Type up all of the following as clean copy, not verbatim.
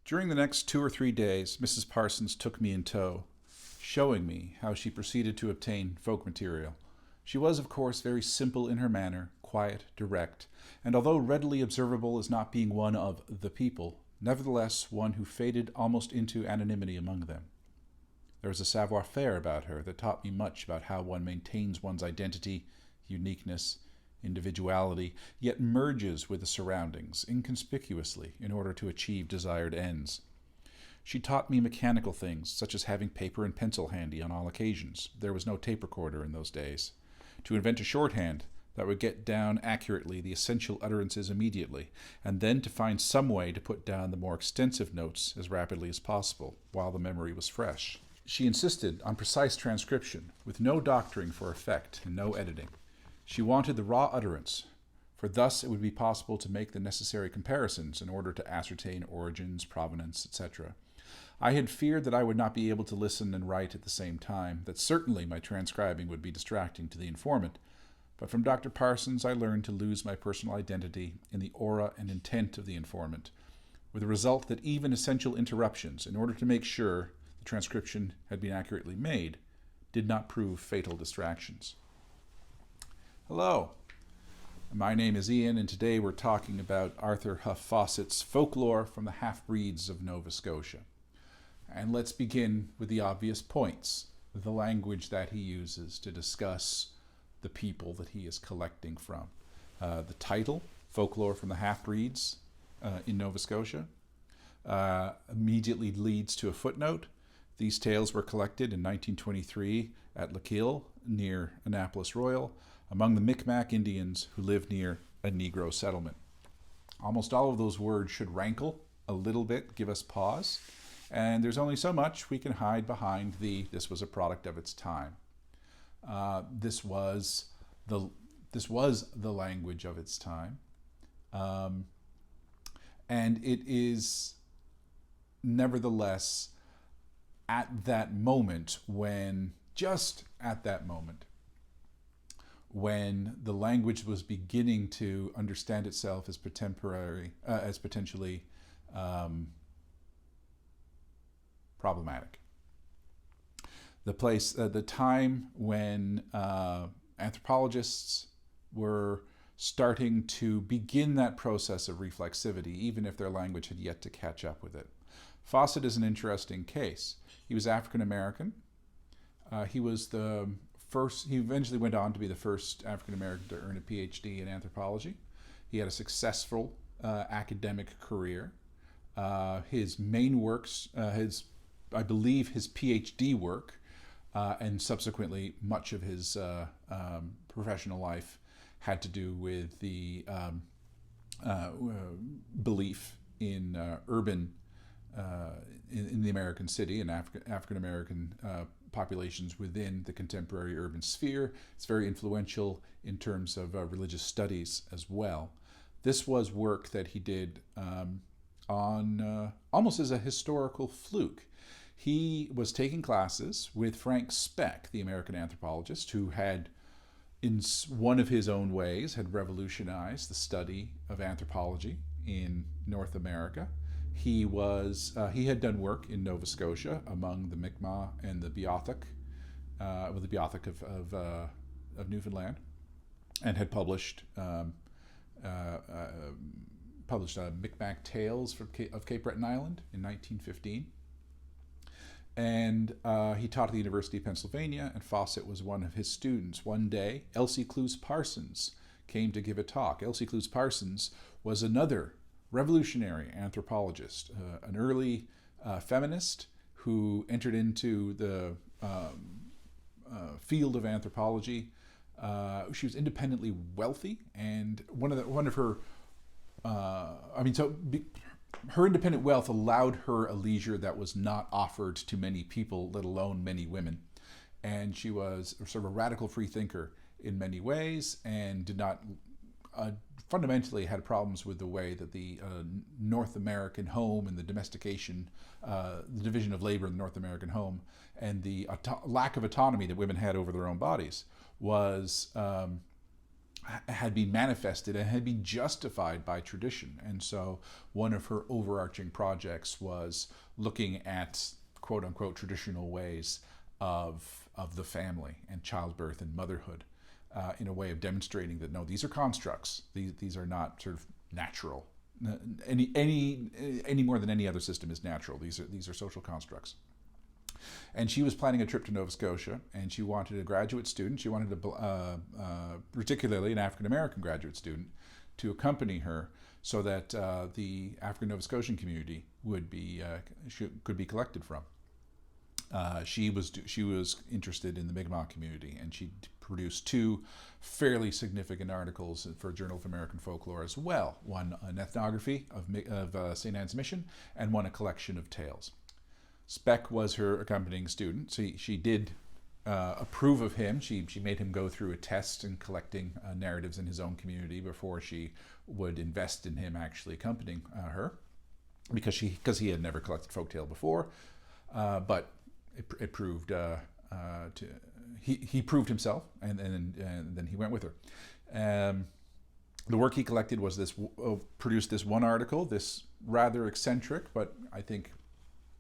During the next 2 or 3 days, Mrs. Parsons took me in tow, showing me how she proceeded to obtain folk material. She was, of course, very simple in her manner, quiet, direct, and although readily observable as not being one of the people, nevertheless one who faded almost into anonymity among them. There was a savoir-faire about her that taught me much about how one maintains one's identity, uniqueness, individuality, yet merges with the surroundings inconspicuously in order to achieve desired ends. She taught me mechanical things, such as having paper and pencil handy on all occasions. There was no tape recorder in those days. To invent a shorthand that would get down accurately the essential utterances immediately, and then to find some way to put down the more extensive notes as rapidly as possible, while the memory was fresh. She insisted on precise transcription, with no doctoring for effect and no editing. She wanted the raw utterance, for thus it would be possible to make the necessary comparisons in order to ascertain origins, provenance, etc. I had feared that I would not be able to listen and write at the same time, that certainly my transcribing would be distracting to the informant, but from Dr. Parsons I learned to lose my personal identity in the aura and intent of the informant, with the result that even essential interruptions, in order to make sure the transcription had been accurately made, did not prove fatal distractions. Hello, my name is Ian, and today we're talking about Arthur Huff Fauset's Folklore from the Half-Breeds of Nova Scotia. And let's begin with the obvious points, the language that he uses to discuss the people that he is collecting from. The title, Folklore from the Half-Breeds in Nova Scotia, immediately leads to a footnote. These tales were collected in 1923 at Laquille, near Annapolis Royal, among the Micmac Indians who lived near a Negro settlement. Almost all of those words should rankle a little bit, give us pause, and there's only so much we can hide behind this was a product of its time. This was the language of its time, and it is nevertheless at that moment just at that moment, when the language was beginning to understand itself as as potentially problematic. The time when anthropologists were starting to begin that process of reflexivity, even if their language had yet to catch up with it. Fauset is an interesting case. He was African American. He eventually went on to be the first African American to earn a PhD in anthropology. He had a successful academic career. His main works, I believe his PhD work, and subsequently much of his professional life had to do with the belief in urban in the American city and African American populations within the contemporary urban sphere. It's very influential in terms of religious studies as well. This was work that he did on almost as a historical fluke. He was taking classes with Frank Speck, the American anthropologist, who had, in one of his own ways, had revolutionized the study of anthropology in North America. He had done work in Nova Scotia among the Mi'kmaq and the Beothuk, the Beothuk of Newfoundland, and had published Micmac Tales of Cape Breton Island in 1915. And he taught at the University of Pennsylvania, and Fauset was one of his students. One day, Elsie Cluse Parsons came to give a talk. Elsie Cluse Parsons was another revolutionary anthropologist, an early feminist who entered into the field of anthropology. She was independently wealthy, and her independent wealth allowed her a leisure that was not offered to many people, let alone many women. And she was sort of a radical free thinker in many ways, and did not fundamentally had problems with the way that the North American home and the domestication, the division of labor in the North American home, and the lack of autonomy that women had over their own bodies was had been manifested and had been justified by tradition. And so one of her overarching projects was looking at quote unquote traditional ways of the family and childbirth and motherhood, in a way of demonstrating that no, these are constructs. These are not sort of natural. Any more than any other system is natural. These are social constructs. And she was planning a trip to Nova Scotia, and she wanted a graduate student. She wanted particularly an African American graduate student, to accompany her, so that the African Nova Scotian community could be collected from. She was interested in the Mi'kmaq community, and she produced two fairly significant articles for Journal of American Folklore as well. One, an ethnography of St. Anne's Mission, and one, a collection of tales. Speck was her accompanying student. So she did approve of him. She made him go through a test in collecting narratives in his own community before she would invest in him actually accompanying her, because he had never collected folktale before, but it proved he proved himself, and then he went with her. The work he collected was produced this one article, this rather eccentric, but I think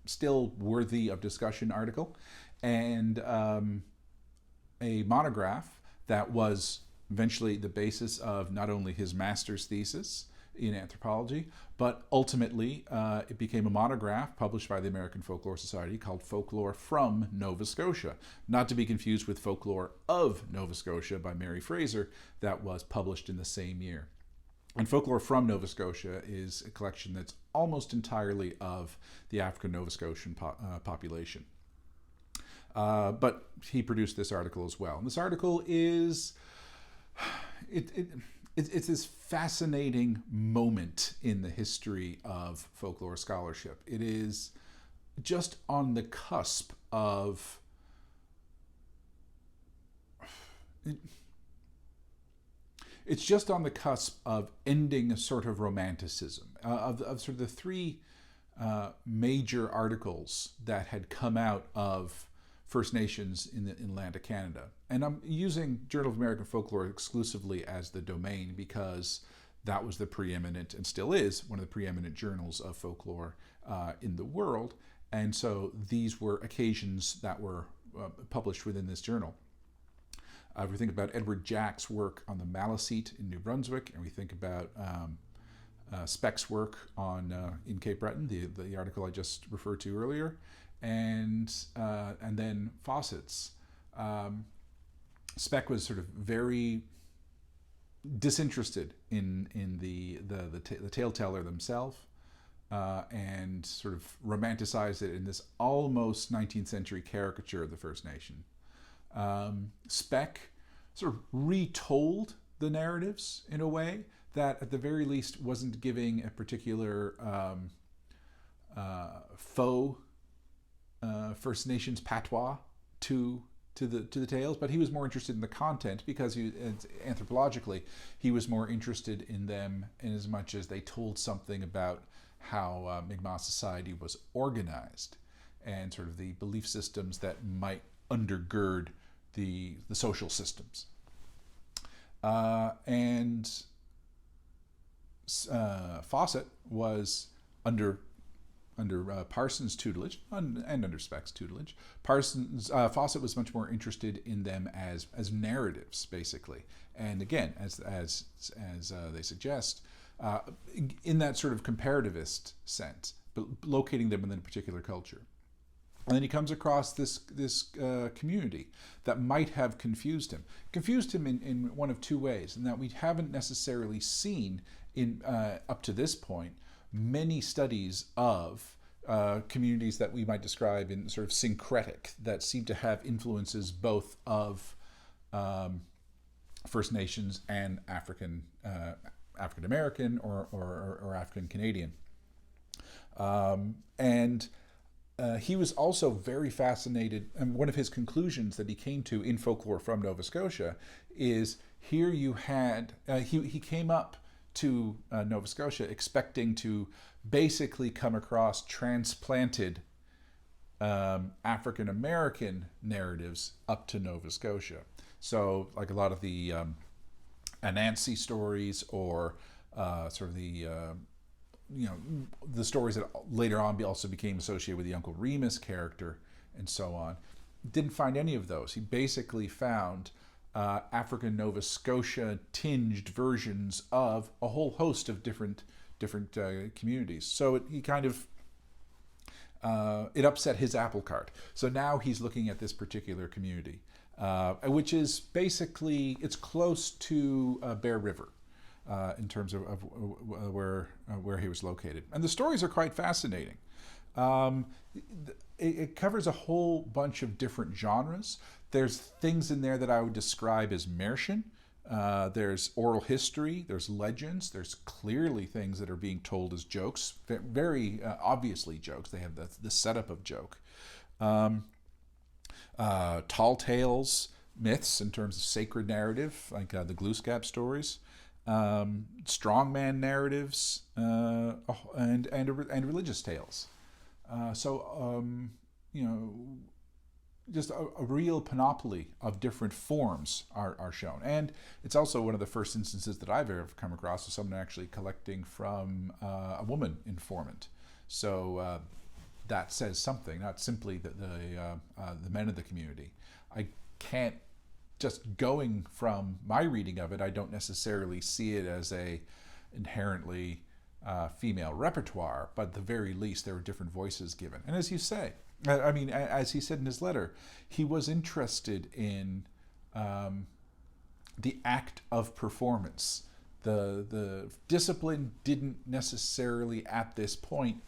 still worthy of discussion article, and a monograph that was eventually the basis of not only his master's thesis in anthropology, but ultimately it became a monograph published by the American Folklore Society called Folklore from Nova Scotia, not to be confused with Folklore of Nova Scotia by Mary Fraser, that was published in the same year. And Folklore from Nova Scotia is a collection that's almost entirely of the African Nova Scotian population. But he produced this article as well. And this article is, it's this fascinating moment in the history of folklore scholarship. It is just on the cusp of... It's just on the cusp of ending a sort of romanticism, of sort of the three major articles that had come out of First Nations in the land of Canada. And I'm using Journal of American Folklore exclusively as the domain because that was the preeminent, and still is, one of the preeminent journals of folklore in the world. And so these were occasions that were published within this journal. If we think about Edward Jack's work on the Maliseet in New Brunswick, and we think about Speck's work in Cape Breton, the article I just referred to earlier, and then Fauset's. Speck was sort of very disinterested in the tale teller themselves, and sort of romanticized it in this almost 19th century caricature of the First Nation. Speck sort of retold the narratives in a way that at the very least wasn't giving a particular faux First Nations patois to the tales, but he was more interested in the content because anthropologically he was more interested in them in as much as they told something about how Mi'kmaq society was organized and sort of the belief systems that might undergird the social systems. And Fauset was under Parsons' tutelage and under Speck's tutelage. Fauset was much more interested in them as narratives, basically, and again, as they suggest, in that sort of comparativist sense, but locating them within a particular culture. And then he comes across this community that might have confused him. Confused him in one of two ways, and that we haven't necessarily seen in up to this point many studies of communities that we might describe in sort of syncretic, that seem to have influences both of First Nations and African American or African Canadian, and he was also very fascinated, and one of his conclusions that he came to in Folklore from Nova Scotia is here you had, he came up to Nova Scotia expecting to basically come across transplanted African American narratives up to Nova Scotia. So like a lot of the Anansi stories, or sort of the stories that later on also became associated with the Uncle Remus character and so on. Didn't find any of those. He basically found African Nova Scotia tinged versions of a whole host of different communities. So he kind of it upset his apple cart. So now he's looking at this particular community, which is basically, it's close to Bear River in terms of where he was located. And the stories are quite fascinating. It covers a whole bunch of different genres. There's things in there that I would describe as Märchen. There's oral history, there's legends, there's clearly things that are being told as jokes, very obviously jokes. They have the setup of joke. Tall tales, myths in terms of sacred narrative, like the Glooscap stories, strongman narratives, and religious tales. Just a real panoply of different forms are shown. And it's also one of the first instances that I've ever come across of someone actually collecting from a woman informant. So that says something, not simply the men of the community. I can't, just going from my reading of it, I don't necessarily see it as a inherently female repertoire, but at the very least there were different voices given. And as you say, I mean, as he said in his letter, he was interested in the act of performance. The discipline didn't necessarily at this point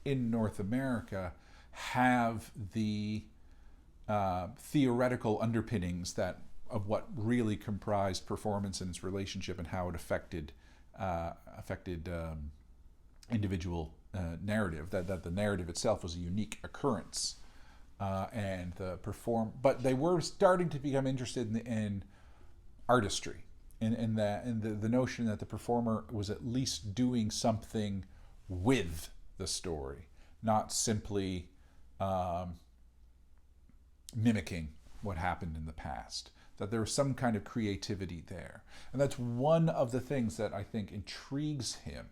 in North America have the theoretical underpinnings of what really comprised performance and its relationship and how it affected individual narrative. That the narrative itself was a unique occurrence, but they were starting to become interested in artistry, in the notion that the performer was at least doing something with the story, not simply mimicking what happened in the past. That there was some kind of creativity there. And that's one of the things that I think intrigues him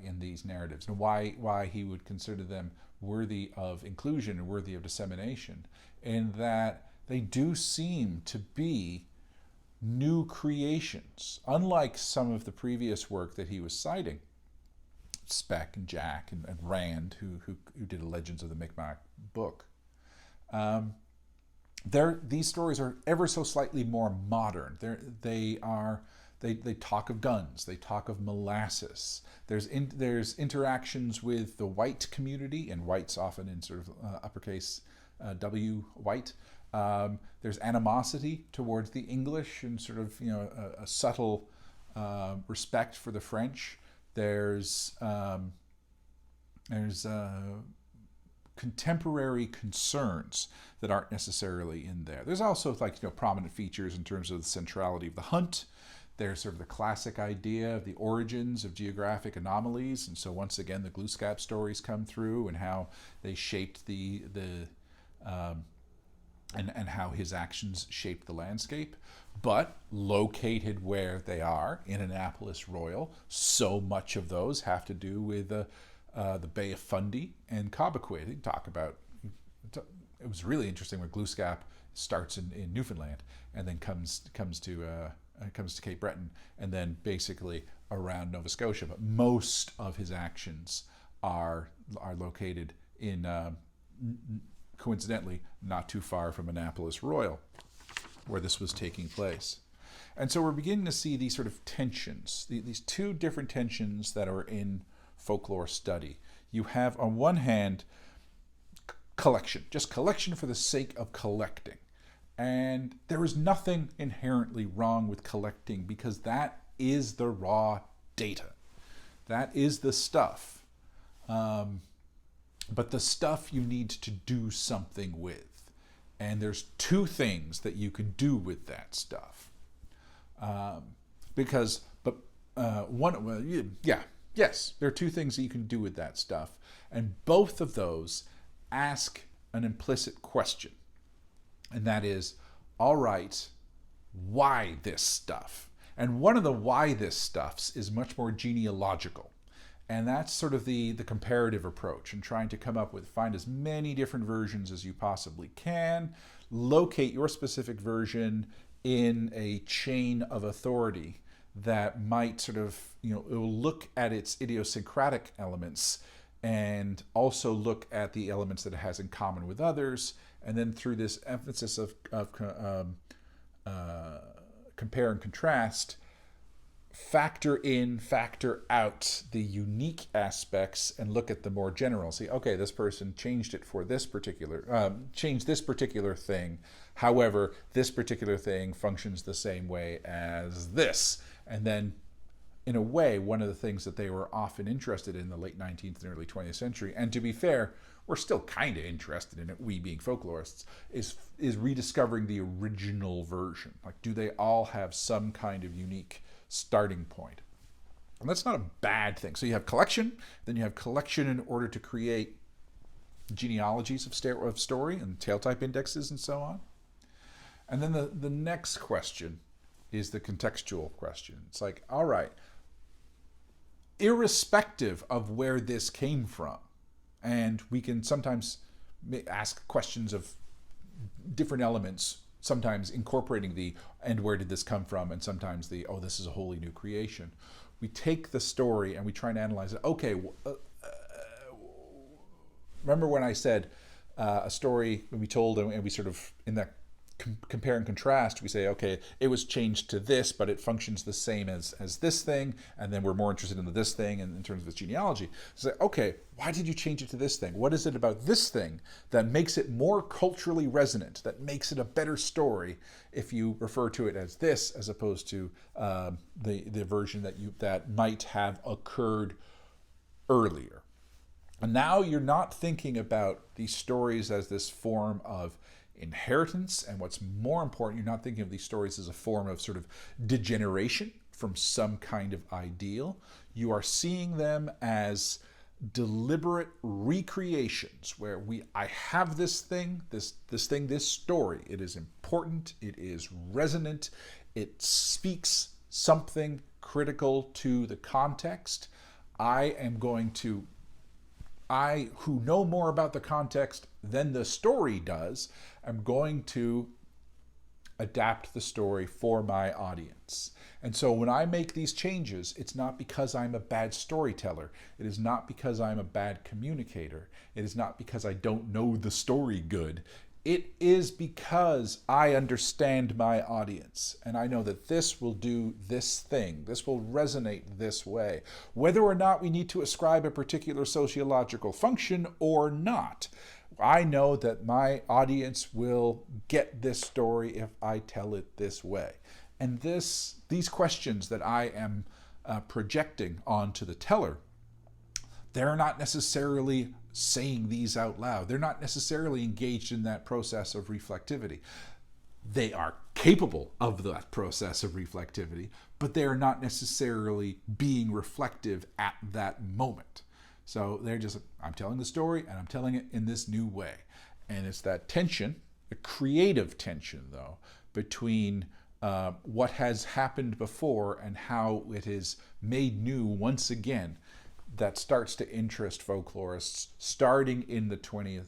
in these narratives, and why he would consider them worthy of inclusion and worthy of dissemination, in that they do seem to be new creations, unlike some of the previous work that he was citing, Speck and Jack and Rand, who did a Legends of the Micmac book. These stories are ever so slightly more modern. They talk of guns. They talk of molasses. There's interactions with the white community, and white's often in sort of uppercase W, white. There's animosity towards the English and sort of a subtle respect for the French. There's contemporary concerns that aren't necessarily in there. There's also prominent features in terms of the centrality of the hunt. There's sort of the classic idea of the origins of geographic anomalies, and so once again the Glooscap stories come through and how they shaped and how his actions shaped the landscape. But located where they are in Annapolis Royal, so much of those have to do with the Bay of Fundy and Cobequid. It was really interesting where Glooscap starts in Newfoundland and then comes to Cape Breton and then basically around Nova Scotia. But most of his actions are located in, coincidentally, not too far from Annapolis Royal, where this was taking place. And so we're beginning to see these sort of tensions, these two different tensions that are in folklore study. You have, on one hand, collection, just collection for the sake of collecting. And there is nothing inherently wrong with collecting, because that is the raw data. That is the stuff. But the stuff you need to do something with. And there's two things that you can do with that stuff. Yes, there are two things that you can do with that stuff. And both of those ask an implicit question. And that is, all right, why this stuff? And one of the why this stuffs is much more genealogical. And that's sort of the comparative approach, and trying to come up with, find as many different versions as you possibly can, locate your specific version in a chain of authority that might sort of, it will look at its idiosyncratic elements and also look at the elements that it has in common with others. And then through this emphasis of compare and contrast, factor in, factor out the unique aspects and look at the more general. See, okay, this person changed it for this particular, changed this particular thing. However, this particular thing functions the same way as this. And then, in a way, one of the things that they were often interested in the late 19th and early 20th century, and to be fair, we're still kind of interested in it, we being folklorists, is rediscovering the original version. Like, do they all have some kind of unique starting point? And that's not a bad thing. So you have collection, then you have collection in order to create genealogies of story and tail type indexes and so on. And then the next question is the contextual question. It's like, all right, irrespective of where this came from, and we can sometimes ask questions of different elements, sometimes incorporating the, and where did this come from, and sometimes the, oh, this is a wholly new creation. We take the story and we try and analyze it. Okay, remember when I said a story, when we told, and we sort of, in that compare and contrast, we say, okay, it was changed to this, but it functions the same as this thing, and then we're more interested in this thing and in terms of its genealogy. So say, okay, why did you change it to this thing? What is it about this thing that makes it more culturally resonant, that makes it a better story if you refer to it as this, as opposed to the version that might have occurred earlier? And now you're not thinking about these stories as this form of inheritance, and what's more important, you're not thinking of these stories as a form of sort of degeneration from some kind of ideal. You are seeing them as deliberate recreations where I have this thing, this story. It is important, it is resonant, it speaks something critical to the context. I, who know more about the context than the story does, am going to adapt the story for my audience. And so when I make these changes, it's not because I'm a bad storyteller. It is not because I'm a bad communicator. It is not because I don't know the story good. It is because I understand my audience, and I know that this will do this thing. This will resonate this way. Whether or not we need to ascribe a particular sociological function or not, I know that my audience will get this story if I tell it this way. And these questions that I am projecting onto the teller, they're not necessarily saying these out loud. They're not necessarily engaged in that process of reflectivity. They are capable of that process of reflectivity, but they are not necessarily being reflective at that moment. So they're just, I'm telling the story and I'm telling it in this new way. And it's that tension, a creative tension though, between what has happened before and how it is made new once again, that starts to interest folklorists starting in the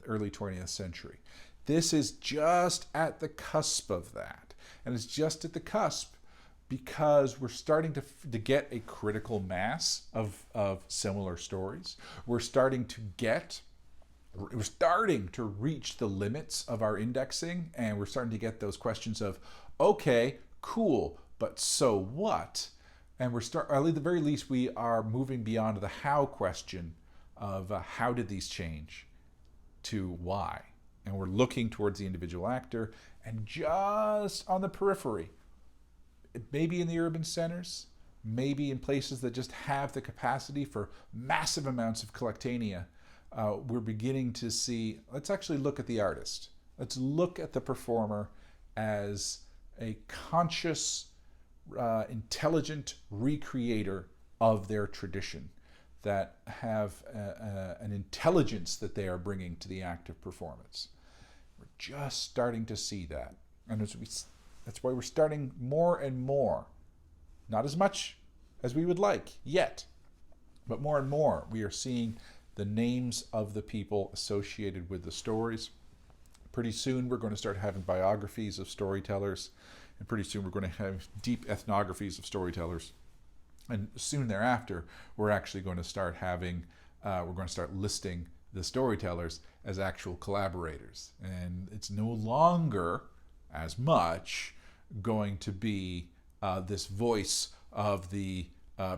early 20th century. This is just at the cusp of that. And it's just at the cusp because we're starting to get a critical mass of similar stories. We're starting to reach the limits of our indexing, and we're starting to get those questions of, okay, cool, but so what? And at the very least, we are moving beyond the how question of how did these change to why. And we're looking towards the individual actor, and just on the periphery, maybe in the urban centers, maybe in places that just have the capacity for massive amounts of collectania, we're beginning to see, let's actually look at the artist. Let's look at the performer as a conscious, intelligent recreator of their tradition, that have an intelligence that they are bringing to the act of performance. We're just starting to see that. And that's why we're starting more and more, Not as much as we would like yet, but more and more we are seeing the names of the people associated with the stories. Pretty soon we're going to start having biographies of storytellers, and pretty soon we're going to have deep ethnographies of storytellers. And soon thereafter, we're actually going to start having, we're going to start listing the storytellers as actual collaborators. And it's no longer as much going to be this voice of the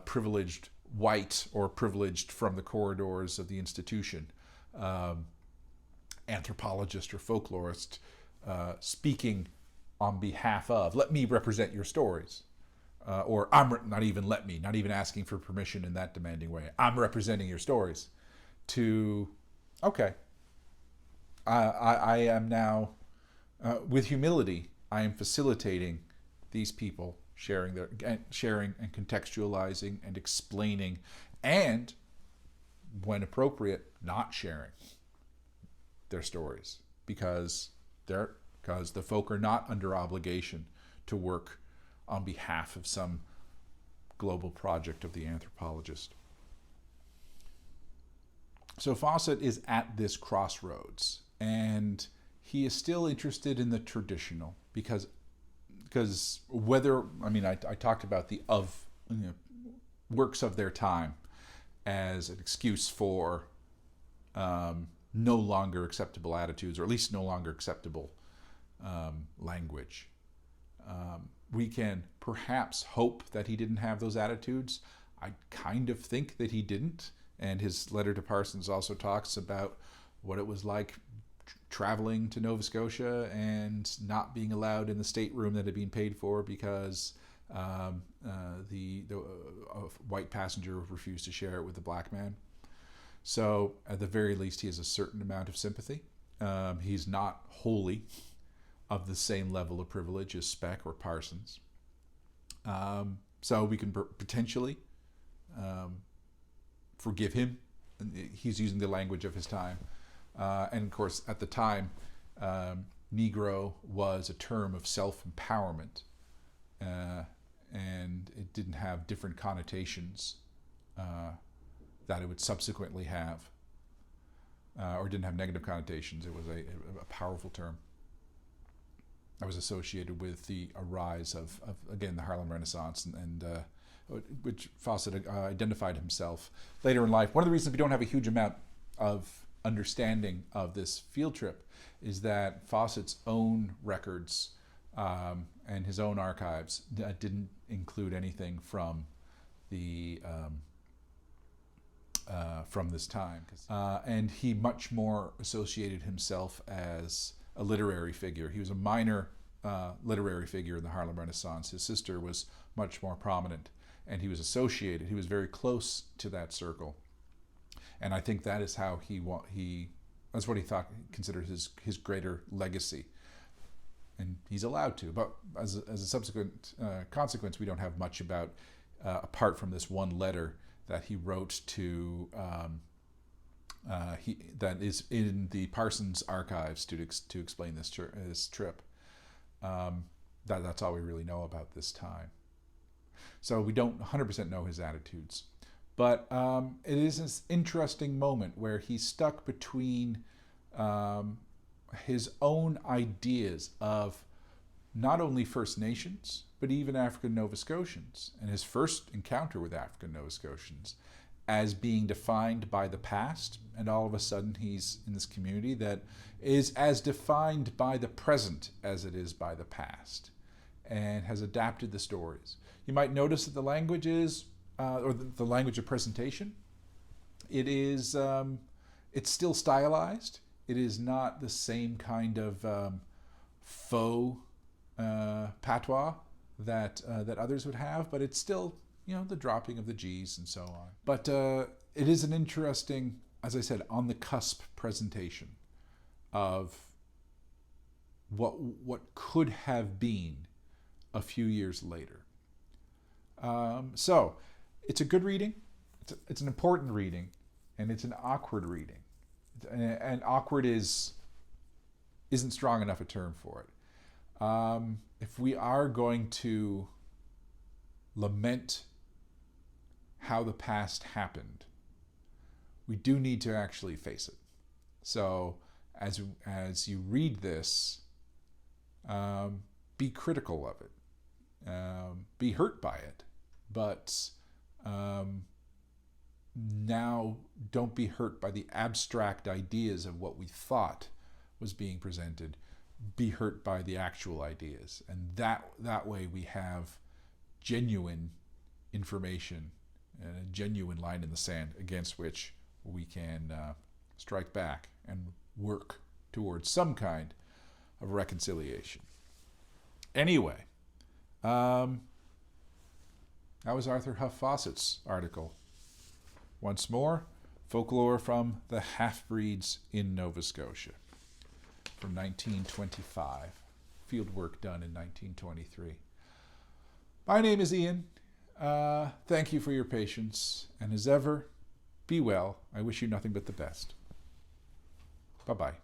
privileged white or privileged from the corridors of the institution anthropologist or folklorist speaking on behalf of, let me represent your stories. Or not even asking for permission in that demanding way. I'm representing your stories. To, okay, I am now, with humility, I am facilitating these people sharing and contextualizing and explaining, and when appropriate, not sharing their stories because the folk are not under obligation to work on behalf of some global project of the anthropologist. So Fauset is at this crossroads, and he is still interested in the traditional because I talked about the works of their time as an excuse for no longer acceptable attitudes, or at least no longer acceptable language. We can perhaps hope that he didn't have those attitudes. I kind of think that he didn't. And his letter to Parsons also talks about what it was like traveling to Nova Scotia and not being allowed in the stateroom that had been paid for because the white passenger refused to share it with the black man. So at the very least, he has a certain amount of sympathy. He's not wholly of the same level of privilege as Speck or Parsons. So we can potentially forgive him. He's using the language of his time. And of course, at the time, Negro was a term of self-empowerment. And it didn't have different connotations that it would subsequently have, or didn't have negative connotations. It was a powerful term that was associated with the rise of again, the Harlem Renaissance, and which Fauset identified himself later in life. One of the reasons we don't have a huge amount of understanding of this field trip is that Fauset's own records and his own archives didn't include anything from the from this time, and he much more associated himself as a literary figure. He was a minor literary figure in the Harlem Renaissance. His sister was much more prominent, and he was associated. He was very close to that circle, and I think that is how that's what he considered his greater legacy. And he's allowed to, but as a subsequent consequence, we don't have much about, apart from this one letter that he wrote to, that is in the Parsons archives to explain this trip. That's all we really know about this time. So we don't 100% know his attitudes, but it is this interesting moment where he's stuck between his own ideas of not only First Nations, but even African Nova Scotians, and his first encounter with African Nova Scotians as being defined by the past, and all of a sudden he's in this community that is as defined by the present as it is by the past, and has adapted the stories. You might notice that the language is, or the language of presentation, it's still stylized. It is not the same kind of faux patois that others would have, but it's still, the dropping of the G's and so on. But it is an interesting, as I said, on the cusp presentation of what could have been a few years later. So it's a good reading. It's an important reading, and it's an awkward reading. And awkward isn't strong enough a term for it. If we are going to lament how the past happened. We do need to actually face it. So as you read this, be critical of it, be hurt by it, but now don't be hurt by the abstract ideas of what we thought was being presented. Be hurt by the actual ideas, and that way we have genuine information and a genuine line in the sand against which we can strike back and work towards some kind of reconciliation. Anyway, that was Arthur Huff Fauset's article. Once more, Folklore from the Half-Breeds in Nova Scotia from 1925. Field work done in 1923. My name is Ian. Thank you for your patience, and as ever, be well. I wish you nothing but the best. Bye-bye.